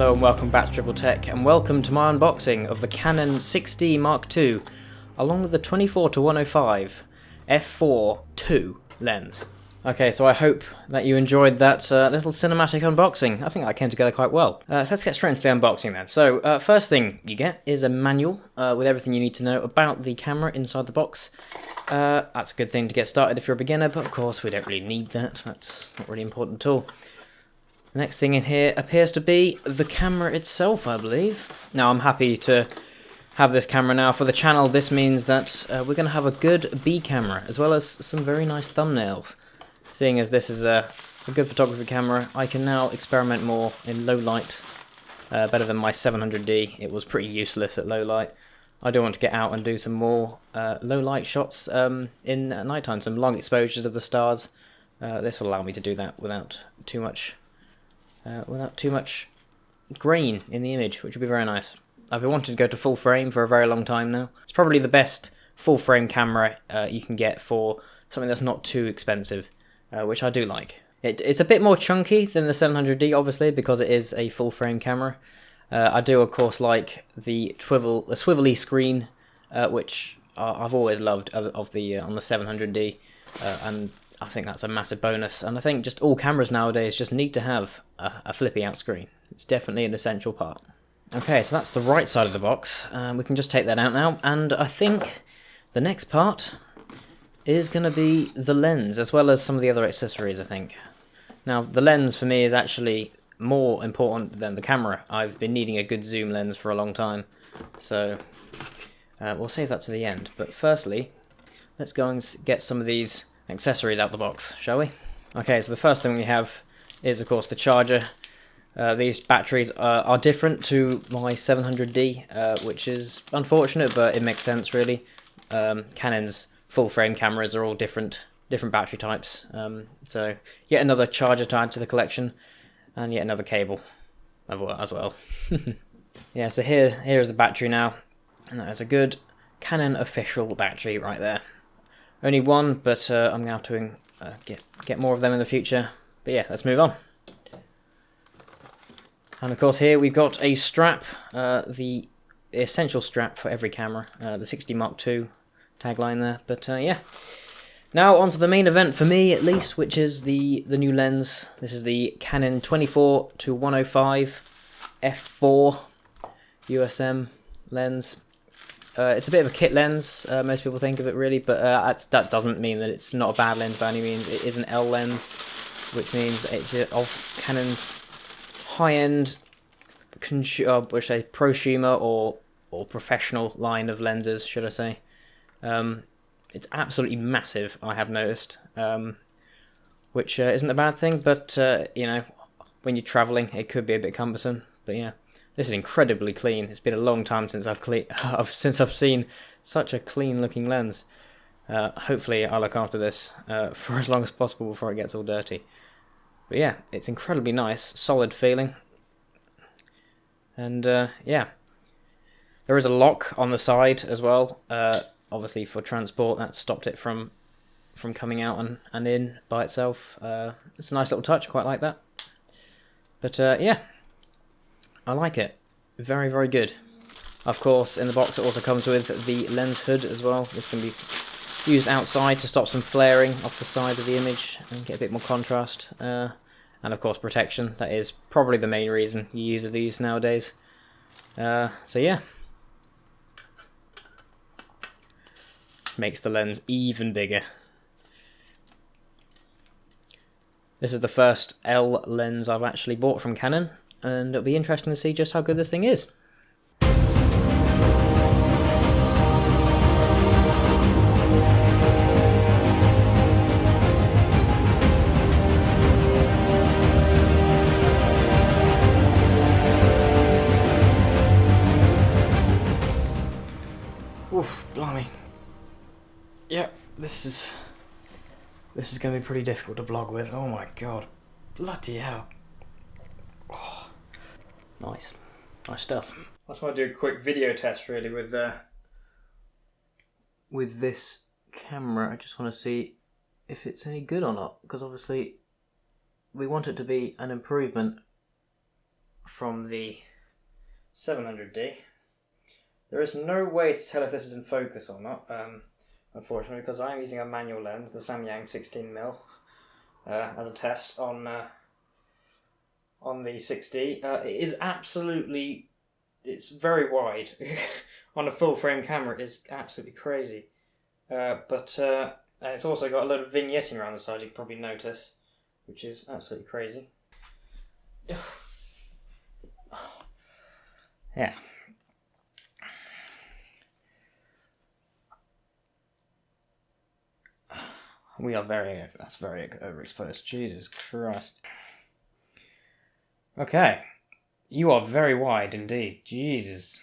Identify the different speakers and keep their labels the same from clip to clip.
Speaker 1: Hello and welcome back to Triple Tech, and welcome to my unboxing of the Canon 6D Mark II along with the 24-105 f4.2 lens. Okay, so I hope that you enjoyed that little cinematic unboxing. I think that came together quite well. So let's get straight into the unboxing then. So first thing you get is a manual with everything you need to know about the camera inside the box. That's a good thing to get started if you're a beginner, but of course we don't really need that. That's not really important at all. The next thing in here appears to be the camera itself, I believe. Now, I'm happy to have this camera now for the channel. This means that we're going to have a good B camera, as well as some very nice thumbnails. Seeing as this is a good photography camera, I can now experiment more in low light, better than my 700D. It was pretty useless at low light. I do want to get out and do some more low light shots in nighttime, some long exposures of the stars. This will allow me to do that without too much grain in the image, which would be very nice. I've been wanting to go to full frame for a very long time now. It's probably the best full frame camera you can get for something that's not too expensive, which I do like. It's a bit more chunky than the 700D, obviously, because it is a full frame camera. I do, of course, like the swivelly screen, which I've always loved on the 700D, and I think that's a massive bonus. And I think just all cameras nowadays just need to have a flippy out screen. It's definitely an essential part. Okay, so that's the right side of the box. We can just take that out now, and I think the next part is going to be the lens, as well as some of the other accessories, I think. Now, the lens for me is actually more important than the camera. I've been needing a good zoom lens for a long time, so we'll save that to the end. But firstly, let's go and get some of these accessories out the box, shall we? Okay, so the first thing we have is, of course, the charger. These batteries are different to my 700D, which is unfortunate, but it makes sense, really. Canon's full-frame cameras are all different battery types. So yet another charger to add to the collection, and yet another cable as well. Yeah, so here is the battery now, and that is a good Canon official battery right there. Only one, but I'm going to have to get more of them in the future. But yeah, let's move on. And of course here we've got a strap, the essential strap for every camera, the 6D Mark II tagline there. But yeah, now on to the main event for me at least, which is the new lens. This is the Canon 24-105 f4 USM lens. It's a bit of a kit lens, most people think of it really, but that doesn't mean that it's not a bad lens by any means. It is an L lens, which means it's of Canon's high-end prosumer or professional line of lenses, should I say. It's absolutely massive, I have noticed, which isn't a bad thing, but you know, when you're traveling, it could be a bit cumbersome. But yeah, this is incredibly clean. It's been a long time since I've seen such a clean-looking lens. Hopefully, I'll look after this for as long as possible before it gets all dirty. But yeah, it's incredibly nice, solid feeling. And yeah, there is a lock on the side as well. Obviously, for transport, that stopped it from coming out and in by itself. It's a nice little touch. Quite like that. But yeah, I like it. Very, very good. Of course, in the box it also comes with the lens hood as well. This can be used outside to stop some flaring off the side of the image and get a bit more contrast. And of course protection. That is probably the main reason you use these nowadays. So yeah. Makes the lens even bigger. This is the first L lens I've actually bought from Canon, and it'll be interesting to see just how good this thing is. Oof, blimey. Yeah, this is going to be pretty difficult to vlog with. Oh my god. Bloody hell. Oh, nice stuff. I just want to do a quick video test really with this camera. I just want to see if it's any good or not, because obviously we want it to be an improvement from the 700D. There is no way to tell if this is in focus or not, unfortunately, because I am using a manual lens, the Samyang 16mm, as a test on the 6D. It is absolutely, it's very wide. On a full frame camera, it is absolutely crazy. But it's also got a load of vignetting around the side, you can probably notice, which is absolutely crazy. Yeah. We are that's very overexposed. Jesus Christ. Okay. You are very wide indeed. Jesus.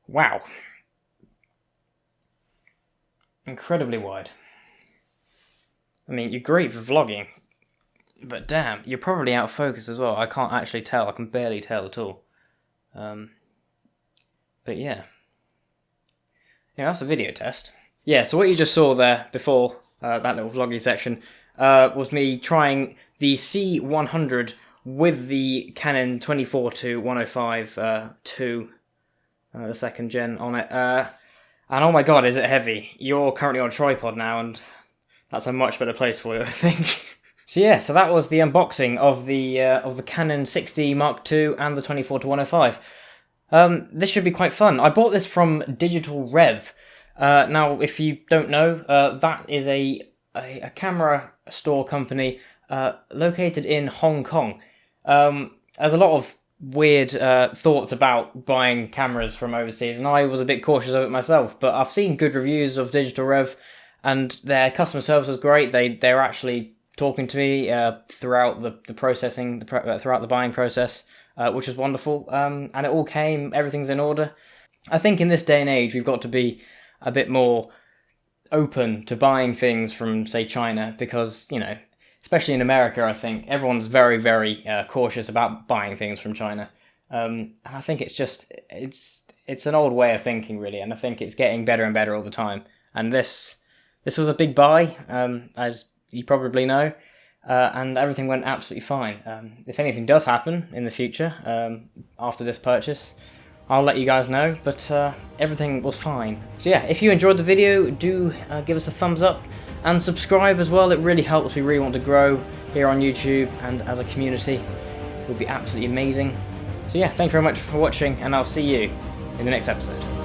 Speaker 1: Wow. Incredibly wide. I mean, you're great for vlogging, but damn, you're probably out of focus as well. I can't actually tell. I can barely tell at all. But yeah. Yeah, that's a video test. Yeah, so what you just saw there before that little vloggy section was me trying the C100 with the Canon 24-105 II, the second gen on it. And oh my god, is it heavy. You're currently on a tripod now, and that's a much better place for you, I think. So yeah, so that was the unboxing of the Canon 6D Mark II and the 24-105. This should be quite fun. I bought this from Digital Rev. Now, if you don't know, that is a camera store company located in Hong Kong. There's a lot of weird thoughts about buying cameras from overseas, and I was a bit cautious of it myself, but I've seen good reviews of Digital Rev, and their customer service was great. They're actually talking to me throughout the processing, throughout the buying process, which was wonderful, and it all came, everything's in order. I think in this day and age, we've got to be a bit more open to buying things from, say, China, because, you know, especially in America, I think everyone's very, very cautious about buying things from China. And I think it's just, it's an old way of thinking, really, and I think it's getting better and better all the time. And this was a big buy, as you probably know, and everything went absolutely fine. If anything does happen in the future, after this purchase, I'll let you guys know, but everything was fine. So yeah, if you enjoyed the video, do give us a thumbs up and subscribe as well. It really helps. We really want to grow here on YouTube and as a community. It would be absolutely amazing. So yeah, thank you very much for watching, and I'll see you in the next episode.